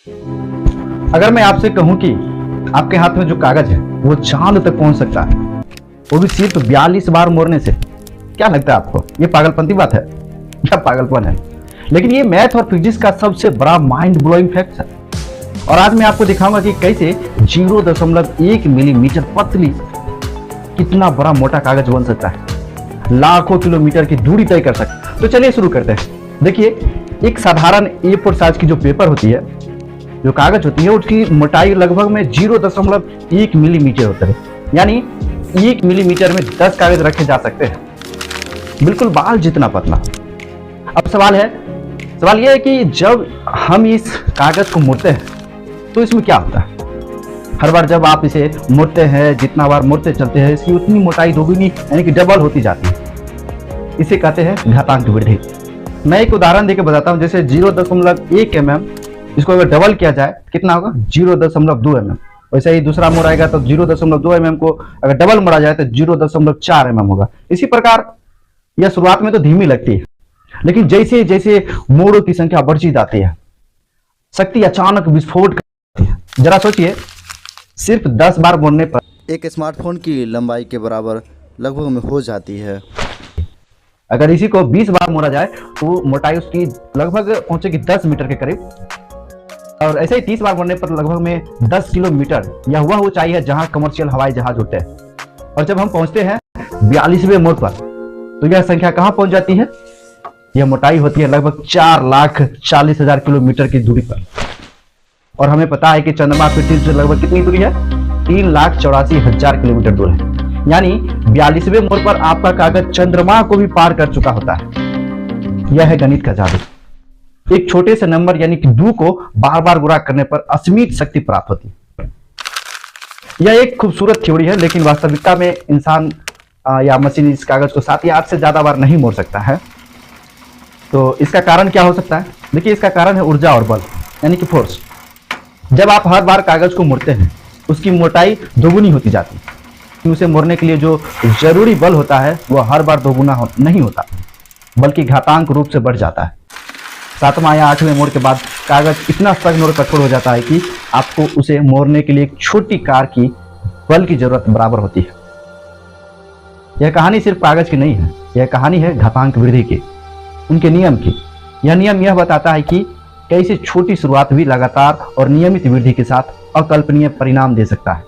अगर मैं आपसे कहूं कि आपके हाथ में जो कागज है वो चांद तक पहुंच सकता है, वो भी सिर्फ 42 बार मोड़ने से, क्या लगता है आपको? ये पागलपंती बात है या पागलपन है? लेकिन ये मैथ और फिजिक्स का सबसे बड़ा माइंड ब्लोइंग फैक्ट है। और आज मैं आपको दिखाऊंगा कि कैसे 0.1 मिलीमीटर पतली कितना बड़ा मोटा कागज बन सकता है, लाखों किलोमीटर की दूरी तय कर सकता है। तो चलिए शुरू करते हैं। देखिए, एक साधारण A4 साइज की जो पेपर होती है, जो कागज होती है, उसकी मोटाई लगभग में 0.1 मिलीमीटर होता है। यानी 1 मिलीमीटर में 10 कागज रखे जा सकते हैं, बिल्कुल बाल जितना पतला। अब सवाल यह है कि जब हम इस कागज को मोड़ते हैं तो इसमें क्या होता है? हर बार जब आप इसे मोड़ते हैं, जितना बार मोड़ते चलते हैं, इसकी उतनी मोटाई दोगुनी यानी कि डबल होती जाती है। इसे कहते हैं घातांक वृद्धि। मैं एक उदाहरण देकर बताता हूं। जैसे 0.1 mm, इसको अगर डबल किया जाए कितना होगा? 0.2 mm। वैसे ही दूसरा मोड़ आएगा तो 0.2 mm को अगर डबल मोड़ा जाए तो 0.4 mm होगा। इसी प्रकार यह शुरुआत में तो धीमी लगती है, लेकिन जैसे जैसे मोड़ों की संख्या बढ़ती जाती है, शक्ति अचानक विस्फोट करती है। जरा सोचिए, सिर्फ 10 बार मोड़ने पर एक स्मार्टफोन की लंबाई के बराबर लगभग में हो जाती है। अगर इसी को 20 बार मोड़ा जाए तो मोटाई उसकी लगभग पहुंचेगी 10 मीटर के करीब। और ऐसे ही 30 बार मोड़ने पर लगभग में 10 किलोमीटर, यह वह ऊंचाई है जहां कमर्शियल हवाई जहाज उड़ते हैं। और जब हम पहुंचते हैं 42वें मोड़ पर तो यह संख्या कहां पहुंच जाती है? यह मोटाई होती है लगभग 4,40,000 किलोमीटर की दूरी पर। और हमें पता है कि चंद्रमा पृथ्वी से लगभग कितनी दूरी है? 3,84,000 किलोमीटर दूर है। यानी 42वें मोड़ पर आपका कागज चंद्रमा को भी पार कर चुका होता है। यह है गणित का जादू। एक छोटे से नंबर यानी कि 2 को बार बार गुणा करने पर असीमित शक्ति प्राप्त होती है। यह एक खूबसूरत थ्योरी है, लेकिन वास्तविकता में इंसान या मशीन इस कागज को 7 या 8 से ज्यादा बार नहीं मोड़ सकता है। तो इसका कारण क्या हो सकता है? देखिए, इसका कारण है ऊर्जा और बल यानी कि फोर्स। जब आप हर बार कागज को मोड़ते हैं उसकी मोटाई दोगुनी होती जाती है। उसे मोड़ने के लिए जो जरूरी बल होता है वह हर बार दोगुना नहीं होता, बल्कि घातांक रूप से बढ़ जाता है। 7वां या 8वें मोड़ के बाद कागज इतना सख्त और कठोर हो जाता है कि आपको उसे मोड़ने के लिए एक छोटी कार की बल की जरूरत बराबर होती है। यह कहानी सिर्फ कागज की नहीं है, यह कहानी है घातांक वृद्धि की, उनके नियम की। यह नियम यह बताता है कि कैसे छोटी शुरुआत भी लगातार और नियमित वृद्धि के साथ अकल्पनीय परिणाम दे सकता है।